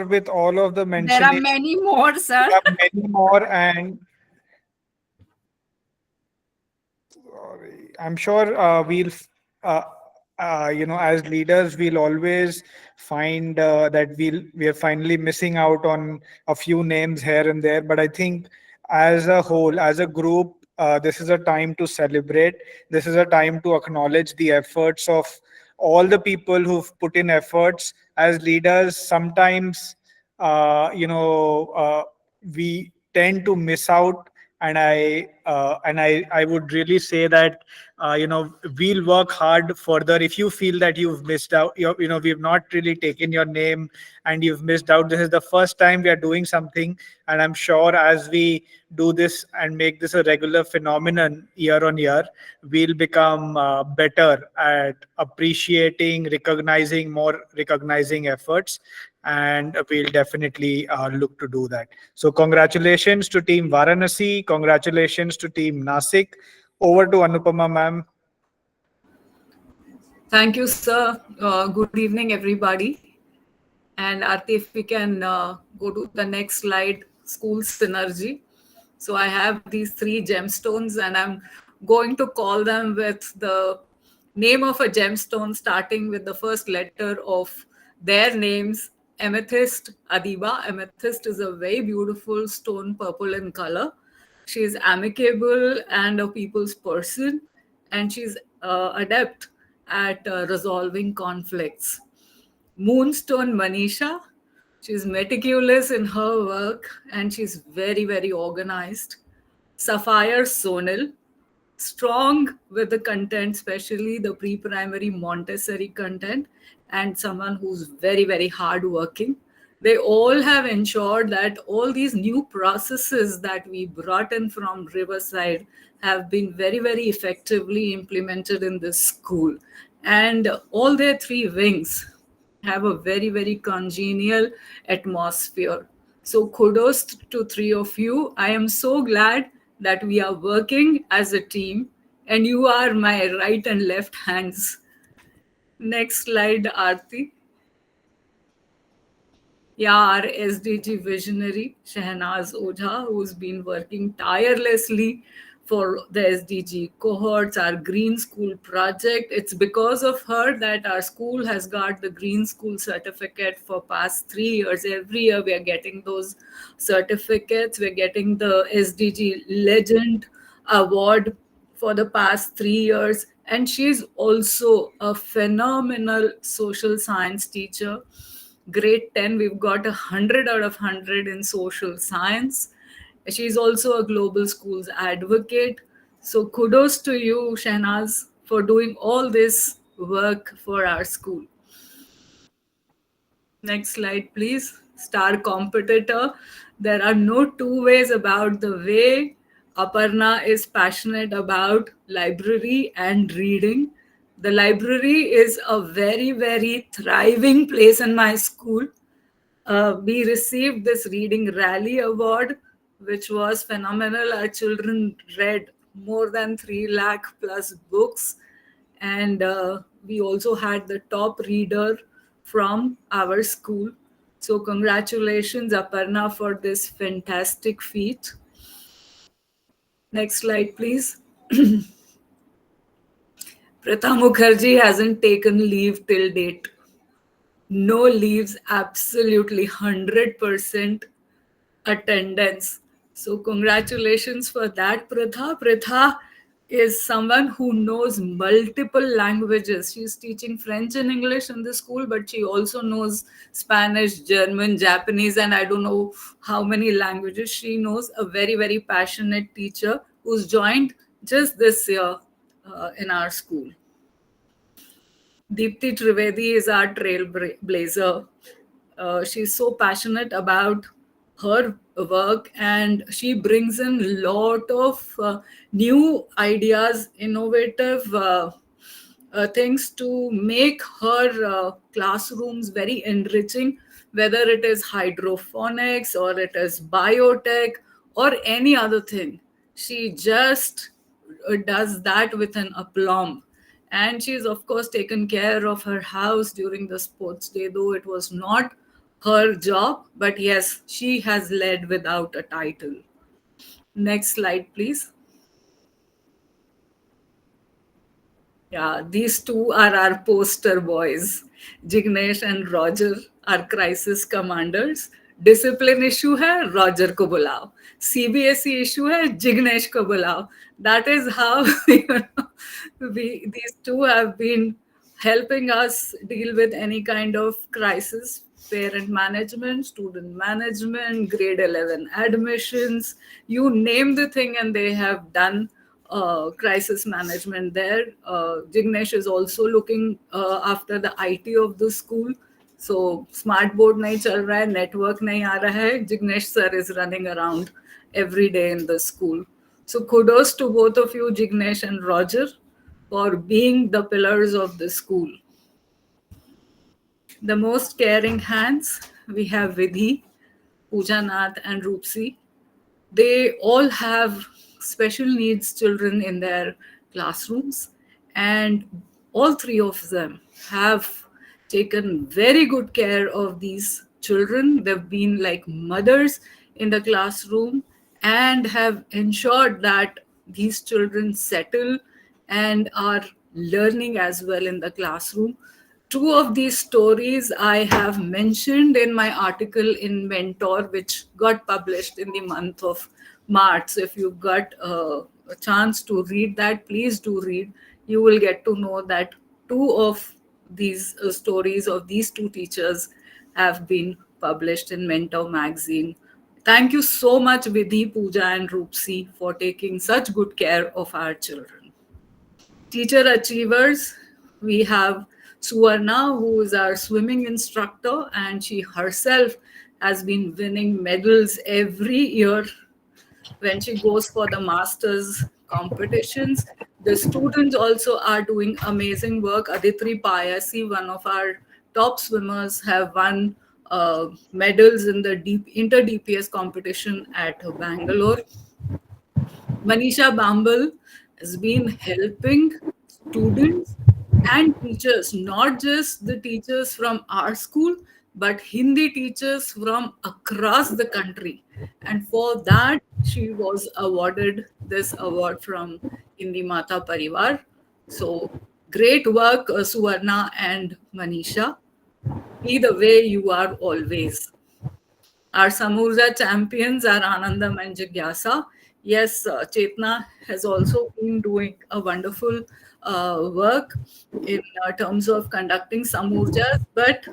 with all of the mentioning, there are many more, sir. There are many more, and I'm sure we'll, as leaders, we'll always find that we are finally missing out on a few names here and there. But I think as a whole, as a group, this is a time to celebrate. This is a time to acknowledge the efforts of all the people who've put in efforts. As leaders, sometimes, we tend to miss out. And I would really say that we'll work hard further. If you feel that you've missed out, we've not really taken your name and you've missed out, this is the first time we are doing something, and I'm sure as we do this and make this a regular phenomenon year on year, we'll become better at appreciating, recognizing efforts, and we'll definitely look to do that. So congratulations to team Varanasi, congratulations to team Nasik. Over to Anupama ma'am. Thank you, sir. Good evening, everybody. And Aarti, if we can go to the next slide, school synergy. So I have these 3 gemstones, and I'm going to call them with the name of a gemstone starting with the first letter of their names. Amethyst Adiba. Amethyst is a very beautiful stone, purple in color. She's amicable and a people's person, and she's adept at resolving conflicts. Moonstone Manisha. She's meticulous in her work and she's very, very organized. Sapphire Sonal. Strong with the content, especially the pre-primary Montessori content, and someone who's very, very hardworking. They all have ensured that all these new processes that we brought in from Riverside have been very, very effectively implemented in this school. And all their 3 wings have a very, very congenial atmosphere. So kudos to 3 of you. I am so glad that we are working as a team and you are my right and left hands. Next slide, Aarti. Yeah, our SDG visionary, Shehnaz Ojha, who's been working tirelessly for the SDG cohorts, our Green School project. It's because of her that our school has got the Green School certificate for past 3 years. Every year we are getting those certificates. We're getting the SDG Legend Award for the past 3 years. And she's also a phenomenal social science teacher. Grade 10, we've got 100 out of 100 in social science. She's also a global schools advocate. So kudos to you, Shehnaz, for doing all this work for our school. Next slide, please. Star competitor. There are no 2 ways about the way Aparna is passionate about library and reading. The library is a very, very thriving place in my school. We received this Reading Rally Award, which was phenomenal. Our children read more than 3 lakh plus books. And we also had the top reader from our school. So congratulations, Aparna, for this fantastic feat. Next slide, please. Pratha Mukherjee hasn't taken leave till date. No leaves, absolutely 100% attendance. So congratulations for that, Pratha. Pratha is someone who knows multiple languages. She's teaching French and English in the school, but she also knows Spanish, German, Japanese, and I don't know how many languages she knows. A very, very passionate teacher who's joined just this year in our school. Deepti Trivedi is our trailblazer. She's so passionate about her work and she brings in a lot of new ideas, innovative things to make her classrooms very enriching, whether it is hydroponics or it is biotech or any other thing. She just does that with an aplomb. And she's, of course, taken care of her house during the sports day, though it was not her job. But yes, she has led without a title. Next slide, please. Yeah, these 2 are our poster boys. Jignesh and Roger are crisis commanders. Discipline issue hai, Roger ko bulao. CBSE issue hai, Jignesh ko bulao. That is how these 2 have been helping us deal with any kind of crisis. Parent management, student management, grade 11 admissions, you name the thing and they have done crisis management there. Jignesh is also looking after the IT of the school. So smart board nahi chal raha hai, network nahi aa raha hai. Jignesh sir is running around every day in the school. So kudos to both of you, Jignesh and Roger, for being the pillars of the school. The most caring hands, we have Vidhi, Pooja Nath and Roopsi. They all have special needs children in their classrooms, and all three of them have taken very good care of these children. They've been like mothers in the classroom and have ensured that these children settle and are learning as well in the classroom. Two of these stories I have mentioned in my article in Mentor, which got published in the month of March. So if you got a chance to read that, please do read. You will get to know that two of these stories of these two teachers have been published in Mentor magazine. Thank you so much, Vidhi, Pooja, and Roopsi, for taking such good care of our children. Teacher achievers, we have Suvarna, who is our swimming instructor, and she herself has been winning medals every year when she goes for the masters competitions. The students also are doing amazing work. Aditri Payasi, one of our top swimmers, have won medals in the inter DPS competition at Bangalore. Manisha Bambal has been helping students and teachers, not just the teachers from our school, but Hindi teachers from across the country. And for that, she was awarded this award from Hindi Mata Parivar. So great work, Suvarna and Manisha. Be the way you are always. Our Samurja champions are Anandam and Jigyasa. Yes, Chetna has also been doing a wonderful work in terms of conducting Samurjas, but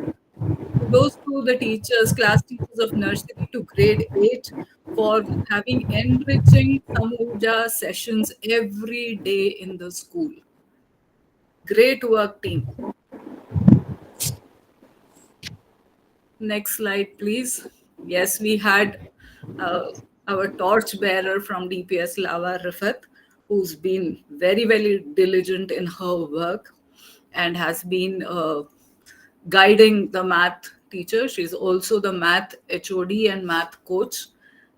kudos to the teachers, class teachers of nursery to grade 8 for having enriching Samurja sessions every day in the school. Great work, team. Next slide, please. Yes, we had our torch bearer from DPS Lava, Rifat, who's been very, very diligent in her work and has been guiding the math teacher. She's also the math HOD and math coach.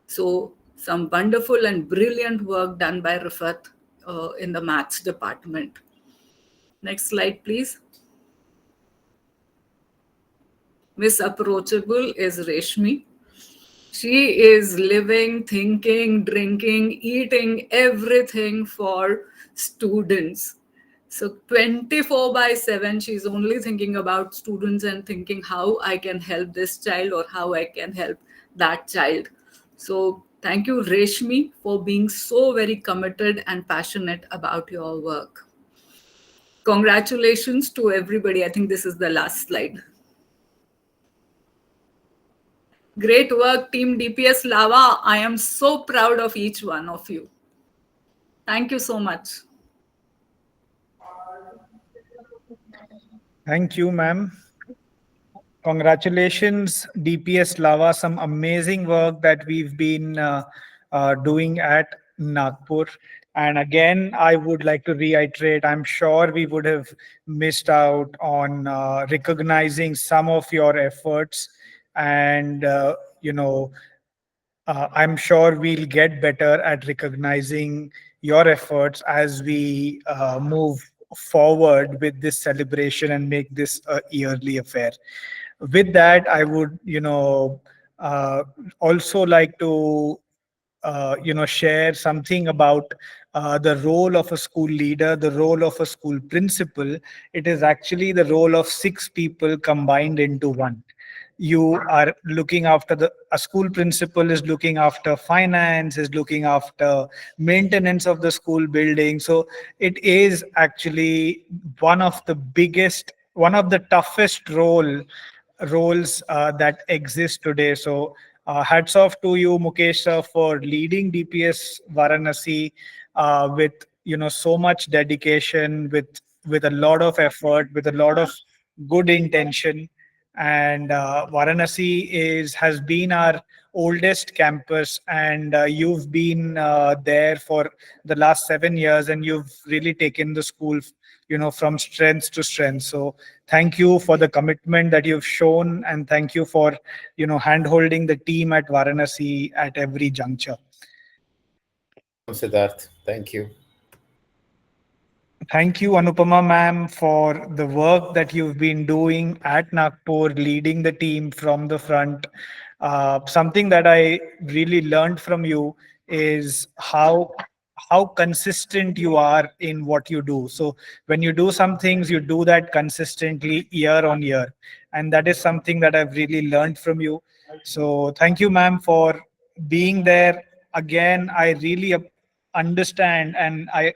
So some wonderful and brilliant work done by Rifat in the maths department. Next slide, please. Miss Approachable is Reshmi. She is living, thinking, drinking, eating everything for students. So 24/7, she's only thinking about students and thinking how I can help this child or how I can help that child. So thank you, Reshmi, for being so very committed and passionate about your work. Congratulations to everybody. I think this is the last slide. Great work, Team DPS Lava. I am so proud of each one of you. Thank you so much. Thank you, ma'am. Congratulations, DPS Lava. Some amazing work that we've been doing at Nagpur. And again, I would like to reiterate, I'm sure we would have missed out on recognizing some of your efforts. And, I'm sure we'll get better at recognizing your efforts as we move forward with this celebration and make this a yearly affair. With that, I would, also like to, share something about the role of a school leader, the role of a school principal. It is actually the role of 6 people combined into one. You are looking after a school principal is looking after finance, is looking after maintenance of the school building. So it is actually one of the toughest roles that exist today. So hats off to you, Mukesh sir, for leading DPS Varanasi with so much dedication, with a lot of effort, with a lot of good intention. And Varanasi has been our oldest campus, and you've been there for the last 7 years, and you've really taken the school from strength to strength. So thank you for the commitment that you've shown, and thank you for hand holding the team at Varanasi at every juncture. Siddharth. Thank you. Thank you, Anupama ma'am, for the work that you've been doing at Nagpur, leading the team from the front. Something that I really learned from you is how consistent you are in what you do. So when you do some things, you do that consistently year on year, and that is something that I've really learned from you. So thank you, ma'am, for being there. Again, I really understand, and I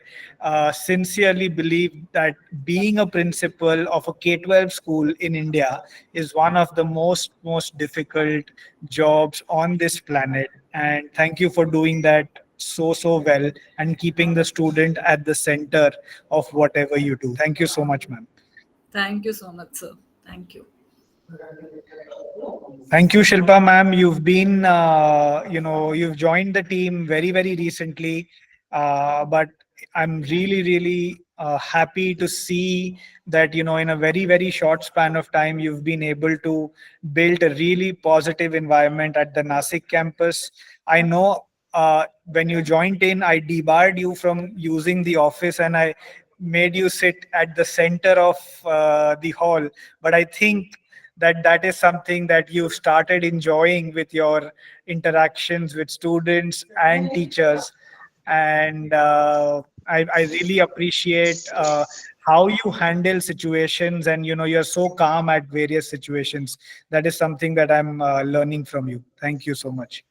sincerely believe that being a principal of a K-12 school in India is one of the most difficult jobs on this planet. And thank you for doing that so well and keeping the student at the center of whatever you do. Thank you so much, ma'am. Thank you so much, sir. Thank you. Thank you, Shilpa ma'am. You've been, you've joined the team very recently, but I'm really happy to see that, in a very short span of time, you've been able to build a really positive environment at the Nasik campus. I know when you joined in, I debarred you from using the office and I made you sit at the center of the hall. But I think that is something that you've started enjoying with your interactions with students and teachers. And I really appreciate how you handle situations, and you're so calm at various situations. That is something that I'm learning from you. Thank you so much.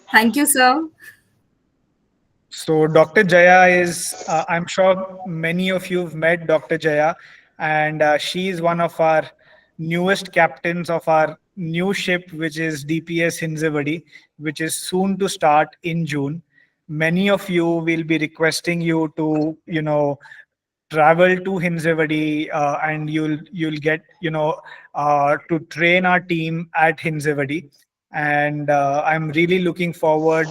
Thank you, sir. So Dr. Jaya is, I'm sure many of you have met Dr. Jaya, and she is one of our newest captains of our new ship, which is DPS Hinjawadi, which is soon to start in June. Many of you will be requesting you to, travel to Hinjawadi, and you'll get, to train our team at Hinjawadi. And I'm really looking forward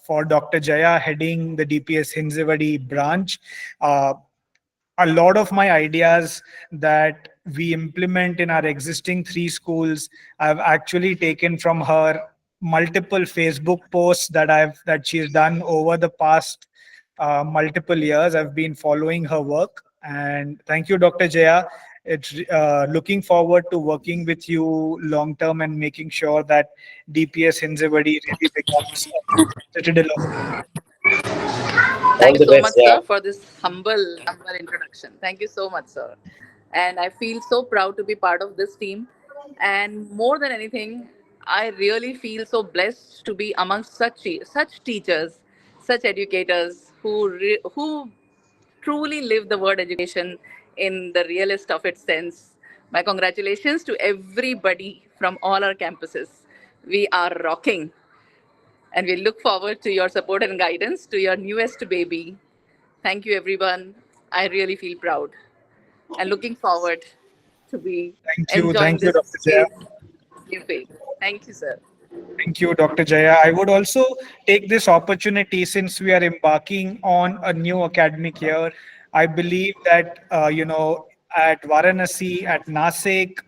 for Dr. Jaya heading the DPS Hinjawadi branch. A lot of my ideas that we implement in our existing three schools, I've actually taken from her multiple Facebook posts that she's done over the past multiple years. I've been following her work, and thank you, Dr. Jaya. It's looking forward to working with you long term and making sure that DPS Hinjawadi really becomes a citadel of. Thank All you the so best. much, Yeah. sir, for this humble introduction. Thank you so much, sir. And I feel so proud to be part of this team. And more than anything, I really feel so blessed to be amongst such teachers, such educators who truly live the word education in the realest of its sense. My congratulations to everybody from all our campuses. We are rocking, and we look forward to your support and guidance to your newest baby. Thank you, everyone. I really feel proud and looking forward to be enjoying Thank you, this Dr. Jaya. new phase. Thank you, sir. Thank you, Dr. Jaya. I would also take this opportunity, since we are embarking on a new academic year. I believe that, at Varanasi, at Nasik,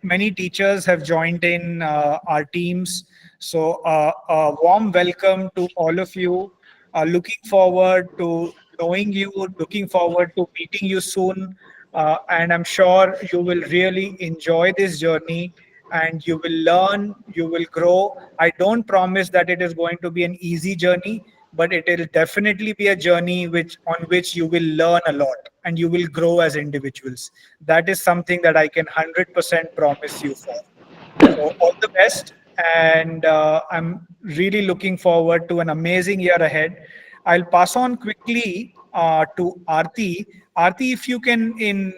many teachers have joined in our teams. So, a warm welcome to all of you. Looking forward to knowing you, looking forward to meeting you soon. And I'm sure you will really enjoy this journey, and you will learn, you will grow. I don't promise that it is going to be an easy journey, but it will definitely be a journey on which you will learn a lot and you will grow as individuals. That is something that I can 100% promise you for. So all the best, and I'm really looking forward to an amazing year ahead. I'll pass on quickly to Aarti. Aarti, if you can, in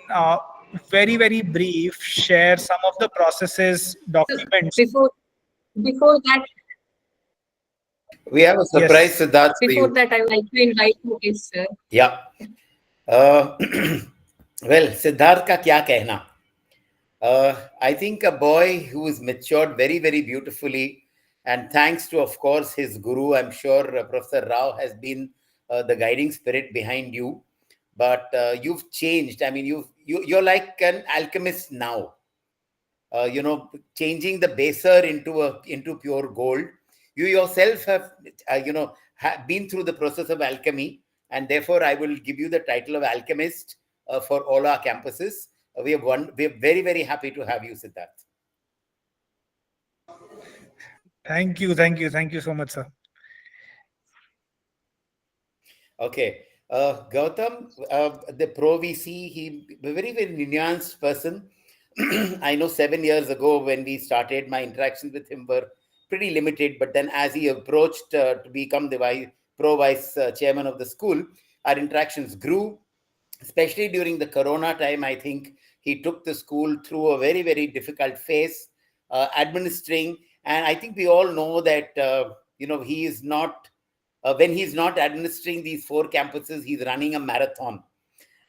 very brief, share some of the processes, documents. Before that, We have a surprise, Yes. Siddharth, for before you. that, I would like to invite you, sir. Yeah. Well, Siddharth ka kya कहना? I think a boy who is matured very beautifully, and thanks to, of course, his guru. I'm sure Professor Rao has been the guiding spirit behind you. But you've changed. I mean, you're like an alchemist now. Changing the baser into pure gold. You yourself have, been through the process of alchemy, and therefore I will give you the title of alchemist for all our campuses. We are very, very happy to have you, Siddharth. Thank you so much, sir. Okay. Gautam, the pro VC, he a very, very nuanced person. I know 7 years ago when we started, my interactions with him were pretty limited. But then as he approached to become the pro vice chairman of the school, our interactions grew, especially during the Corona time. I think he took the school through a very, very difficult phase, administering. And I think we all know that, he is not, when he's not administering these 4 campuses, he's running a marathon.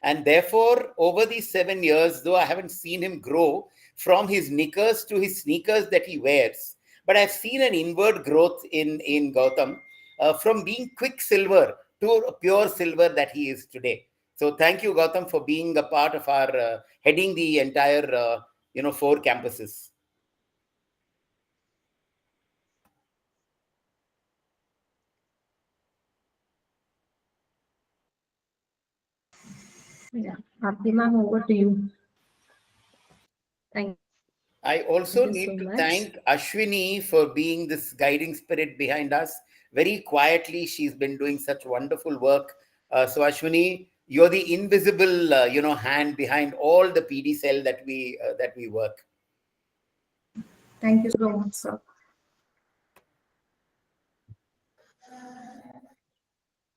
And therefore, over these 7 years, though I haven't seen him grow from his knickers to his sneakers that he wears, but I've seen an inward growth in Gautam from being quicksilver to a pure silver that he is today. So thank you, Gautam, for being a part of our heading the entire 4 campuses. Yeah, Aarti ma'am, over to you. Thank I also Thank you need so to much. thank Ashwini for being this guiding spirit behind us. Very quietly, she's been doing such wonderful work. So Ashwini, you're the invisible, hand behind all the PD cell that we work. Thank you so much, sir.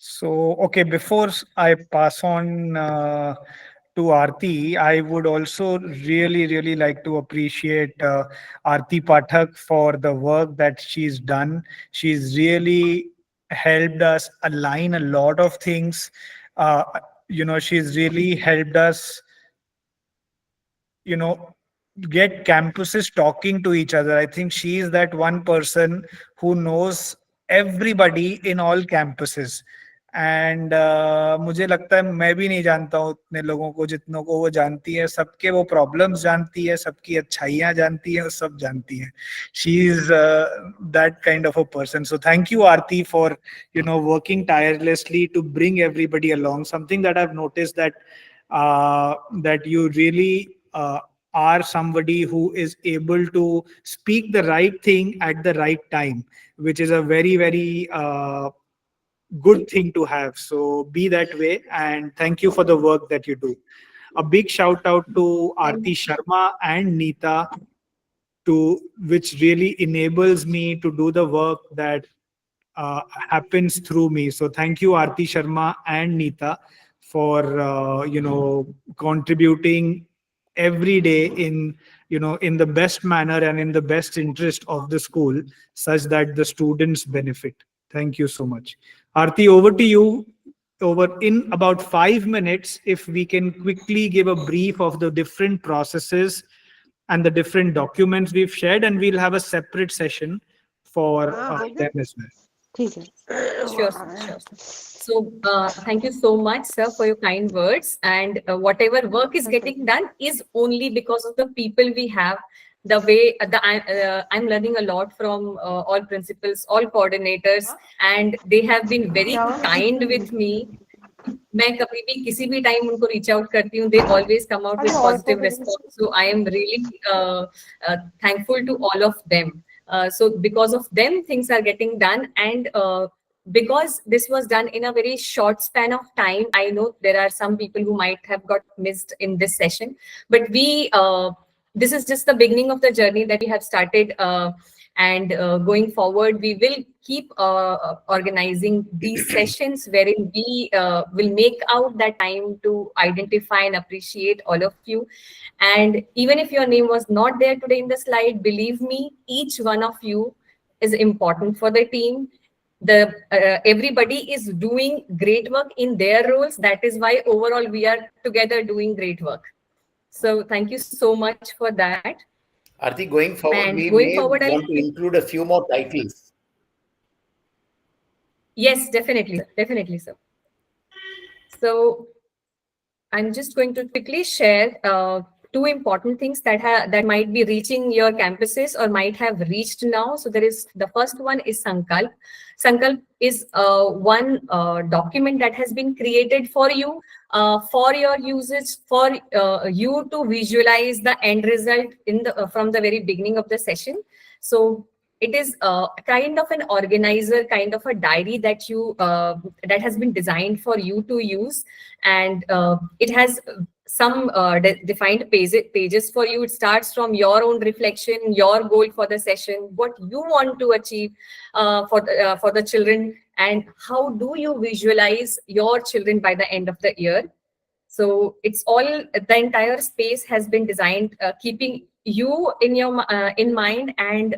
So, okay, before I pass on to Aarti, I would also really, really like to appreciate Aarti Pathak for the work that she's done. She's really helped us align a lot of things. She's really helped us, get campuses talking to each other. I think she is that one person who knows everybody in all campuses. And मुझे लगता है मैं भी नहीं जानता हूँ उतने लोगों को जितनों को वो जानती है. सबके वो प्रॉब्लम्स जानती है, सबकी अच्छाइयाँ जानती है, सब जानती है. She is that kind of a person. So thank you Aarti for working tirelessly to bring everybody along. Something that I've noticed that you really are somebody who is able to speak the right thing at the right time, which is a very, very good thing to have. So be that way, and thank you for the work that you do. A big shout out to Aarti Sharma and Neeta, which really enables me to do the work that happens through me. So thank you, Aarti Sharma and Neeta, for contributing every day in the best manner and in the best interest of the school, such that the students benefit. Thank you so much. Aarti, over to you. Over in about 5 minutes, if we can quickly give a brief of the different processes and the different documents we've shared, and we'll have a separate session for them as well. Sure, sure. So, thank you so much, sir, for your kind words. And whatever work is getting done is only because of the people we have. The way I'm learning a lot from all principals, all coordinators, and they have been very kind with me. मैं कभी भी किसी भी time उनको reach out करती हूँ, they always come out with positive response. So I am really thankful to all of them. So because of them, things are getting done, and because this was done in a very short span of time, I know there are some people who might have got missed in this session, but this is just the beginning of the journey that we have started, and going forward, we will keep organizing these sessions wherein we will make out that time to identify and appreciate all of you. And even if your name was not there today in the slide, believe me, each one of you is important for the team. Everybody is doing great work in their roles. That is why overall we are together doing great work. So thank you so much for that. Aarti, going forward, And we going may forward, want to include a few more titles. Yes, definitely, definitely, sir. So I'm just going to quickly share two important things that might be reaching your campuses or might have reached now. So there is, the first one is Sankalp. Sankalp is one document that has been created for you, for your usage, for you to visualize the end result in the from the very beginning of the session. So it is kind of an organizer, kind of a diary that you that has been designed for you to use, and it has some defined pages for you. It starts from your own reflection, your goal for the session, what you want to achieve for the children, and how do you visualize your children by the end of the year. So it's all, the entire space has been designed keeping you in your in mind, and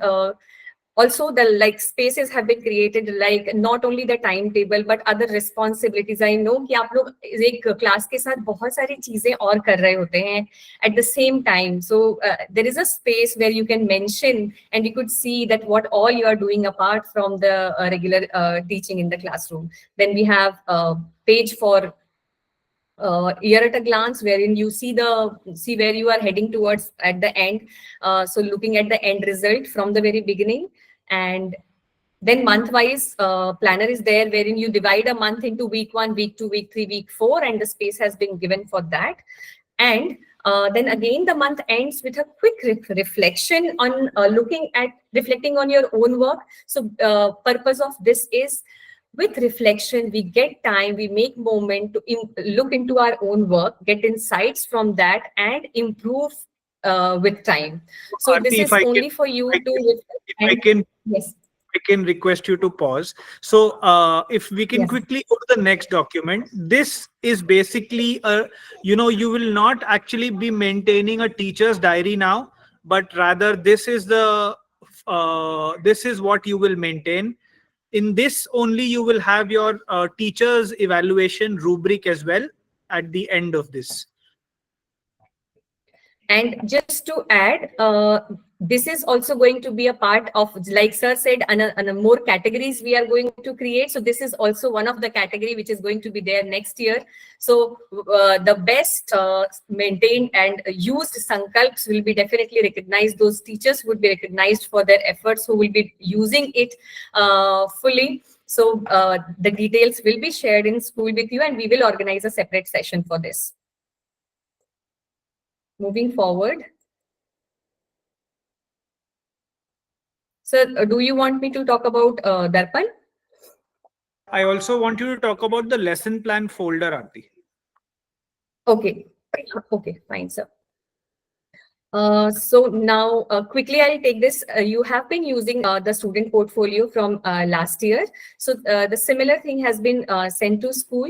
also the like spaces have been created, like not only the timetable but other responsibilities. I know कि आप लोग एक class के साथ बहुत सारी चीजें और कर रहे होते हैं at the same time. So there is a space where you can mention and you could see that what all you are doing apart from the regular teaching in the classroom. Then we have a page for year at a glance, wherein you see where you are heading towards at the end. So looking at the end result from the very beginning. And then month-wise planner is there, wherein you divide a month into week 1, week 2, week 3, week 4, and the space has been given for that. And then again, the month ends with a quick reflection on reflecting on your own work. So purpose of this is, with reflection, we get time, we make moment to look into our own work, get insights from that, and improve with time. So Aarti, this is only for you to. Yes. I can request you to pause. So if we can Yes. quickly go to the next document. This is basically you will not actually be maintaining a teacher's diary now, but rather this is what you will maintain. In this only you will have your teacher's evaluation rubric as well at the end of this. And just to add, this is also going to be a part of, like sir said, and more categories we are going to create. So this is also one of the category which is going to be there next year. So the best maintained and used Sankalps will be definitely recognized. Those teachers would be recognized for their efforts who will be using it fully. So the details will be shared in school with you, and we will organize a separate session for this. Moving forward. Sir, do you want me to talk about Darpan? I also want you to talk about the lesson plan folder, Aarti. Okay. Okay, fine, sir. So now quickly I'll take this. You have been using the student portfolio from last year. So the similar thing has been sent to school.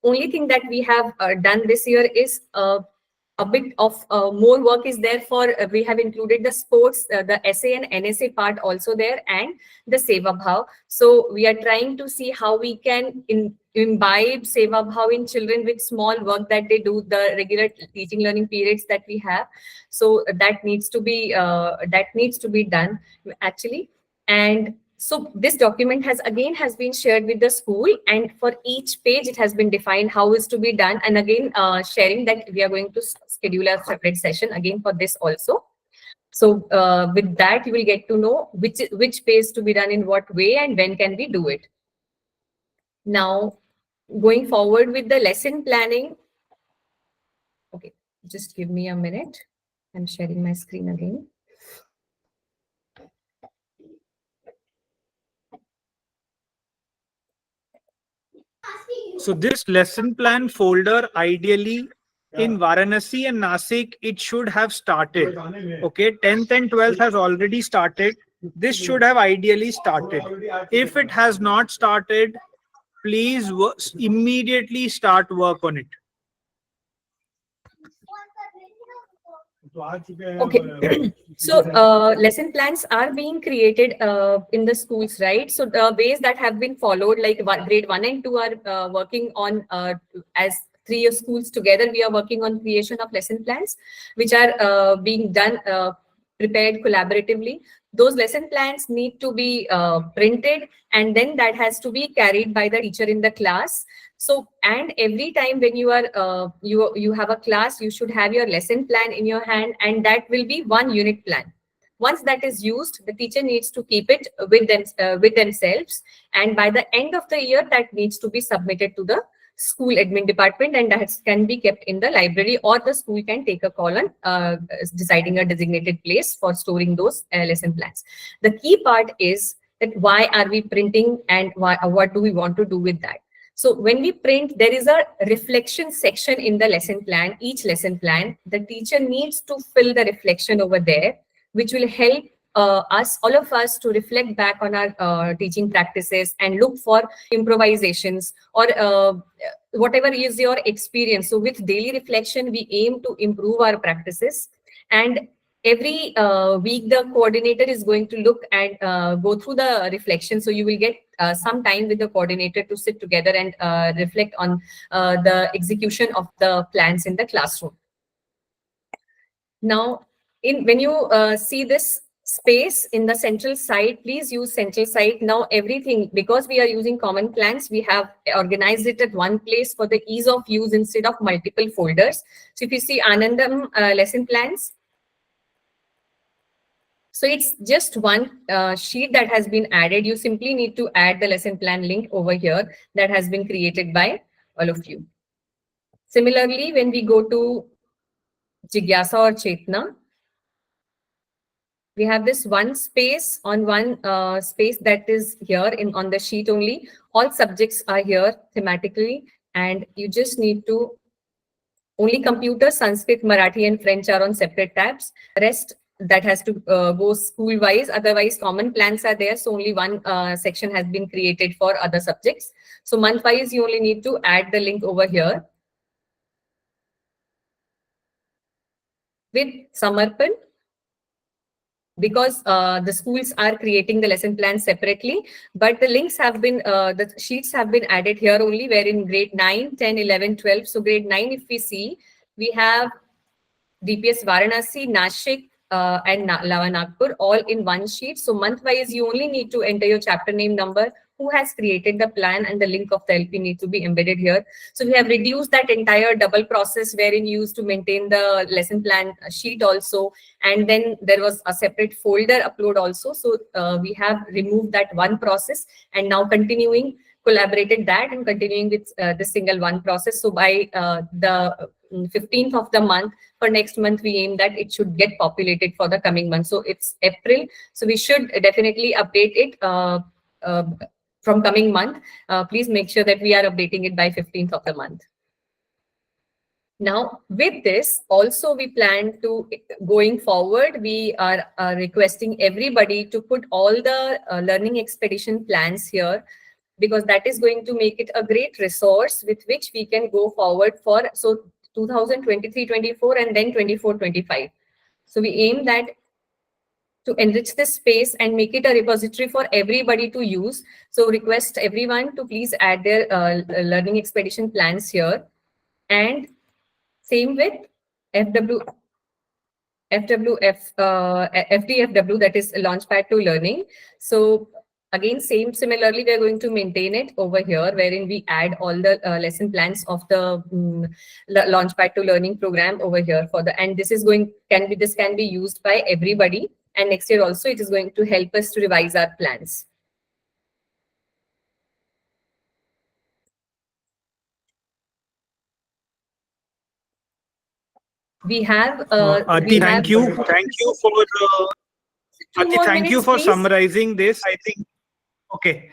Only thing that we have done this year is a bit of more work is there for, we have included the sports, the essay and NSA part also there, and the Seva Bhav. So we are trying to see how we can imbibe Seva Bhav in children with small work that they do, the regular teaching learning periods that we have. So that needs to be done actually. And so this document has been shared with the school, and for each page it has been defined how is to be done. And again, sharing that we are going to schedule a separate session again for this also. So with that, you will get to know which page to be done in what way and when can we do it. Now, going forward with the lesson planning. Okay, just give me a minute. I'm sharing my screen again. So this lesson plan folder, ideally in Varanasi and Nasik, it should have started. Okay, 10th and 12th has already started. This should have ideally started. If it has not started, please immediately start work on it. Okay, so lesson plans are being created in the schools, right? So the ways that have been followed, like grade 1 and 2 are working on, as 3 schools together, we are working on creation of lesson plans, which are being done, prepared collaboratively. Those lesson plans need to be printed, and then that has to be carried by the teacher in the class. So, and every time when you are you have a class, you should have your lesson plan in your hand, and that will be one unit plan. Once that is used, the teacher needs to keep it with themselves, and by the end of the year, that needs to be submitted to the school admin department, and that can be kept in the library, or the school can take a call on deciding a designated place for storing those lesson plans. The key part is that why are we printing, and what do we want to do with that? So when we print, there is a reflection section in the lesson plan. Each lesson plan, the teacher needs to fill the reflection over there, which will help all of us to reflect back on our teaching practices and look for improvisations or whatever is your experience. So with daily reflection, we aim to improve our practices, and every week the coordinator is going to look and go through the reflection. So you will get some time with the coordinator to sit together and reflect on the execution of the plans in the classroom. Now, when you see this space in the central site, please use central site. Now everything, because we are using common plans, we have organized it at one place for the ease of use instead of multiple folders. So if you see Anandam lesson plans, so it's just one sheet that has been added. You simply need to add the lesson plan link over here that has been created by all of you. Similarly, when we go to Jigyasa or Chetna, we have this one space on one space that is here on the sheet only. All subjects are here thematically, and you just need to only computer, Sanskrit, Marathi, and French are on separate tabs. Rest that has to go school wise. Otherwise, common plans are there. So only one section has been created for other subjects. So month wise, you only need to add the link over here. With Samarpan, because the schools are creating the lesson plans separately, but the links have been, the sheets have been added here only, where in grade 9, 10, 11, 12. So grade 9, if we see, we have DPS Varanasi, Nashik, and Nagpur all in one sheet. So month-wise, you only need to enter your chapter name number, who has created the plan, and the link of the LP need to be embedded here. So we have reduced that entire double process wherein you used to maintain the lesson plan sheet also, and then there was a separate folder upload also. So we have removed that one process, and now collaborated that and continuing with the single one process. So by the 15th of the month, for next month, we aim that it should get populated for the coming month. So it's April. So we should definitely update it from coming month. Please make sure that we are updating it by 15th of the month. Now, with this, also we plan to, going forward, we are requesting everybody to put all the learning expedition plans here, because that is going to make it a great resource with which we can go forward for 2023-24 and then 24-25. So we aim that to enrich this space and make it a repository for everybody to use. So request everyone to please add their learning expedition plans here. And same with FDFW, that is Launchpad to Learning. So again, similarly, we are going to maintain it over here, wherein we add all the lesson plans of the Launchpad to Learning program over here and this can be used by everybody. And next year also, it is going to help us to revise our plans. We have Aarti, thank you for Aarti, thank you for summarizing this. I think okay.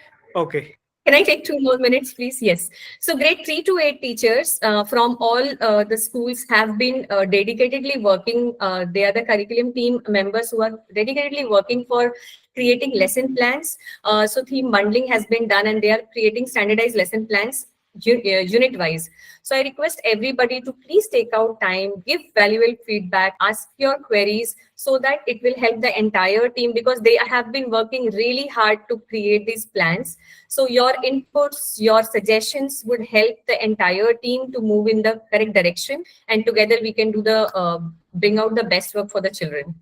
Can I take 2 more minutes, please? Yes. So grade 3 to 8 teachers from all the schools have been dedicatedly working. They are the curriculum team members who are dedicatedly working for creating lesson plans. So theme bundling has been done, and they are creating standardized lesson plans unit wise. So I request everybody to please take out time, give valuable feedback, ask your queries, so that it will help the entire team, because they have been working really hard to create these plans. So your inputs, your suggestions would help the entire team to move in the correct direction, and together we can do the bring out the best work for the children.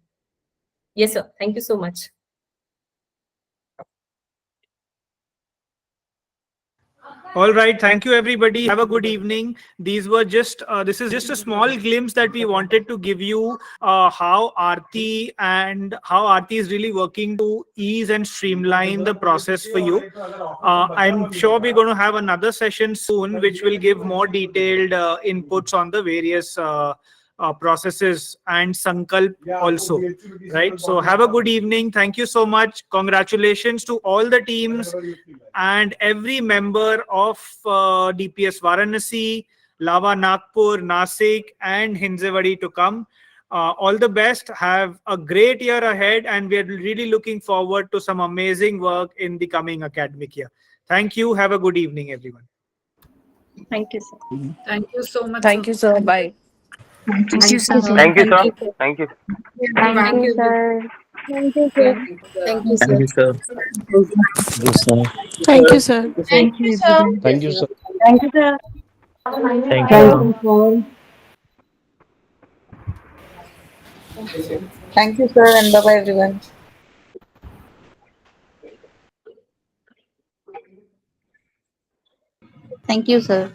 Yes, sir. Thank you so much. All right. Thank you, everybody. Have a good evening. These were just, this is just a small glimpse that we wanted to give you how Aarti is really working to ease and streamline the process for you. I'm sure we're going to have another session soon, which will give more detailed inputs on the various processes and Sankalp also, right? So have a good evening. Thank you so much. Congratulations to all the teams and every member of DPS Varanasi, Lava Nagpur, Nasik, and Hinjewadi to come. All the best. Have a great year ahead, and we are really looking forward to some amazing work in the coming academic year. Thank you. Have a good evening, everyone. Thank you, sir. Thank you so much. Thank you, sir. Bye. Thank you, sir. Thank you, sir. Thank you. Thank you, sir. Thank you, sir. Thank you, sir. Thank you, sir. Thank you, sir. Thank you, sir. Thank you, sir. Thank you, sir. Thank Thank you. you, sir. Thank you, sir, and bye-bye, everyone. Thank you, sir.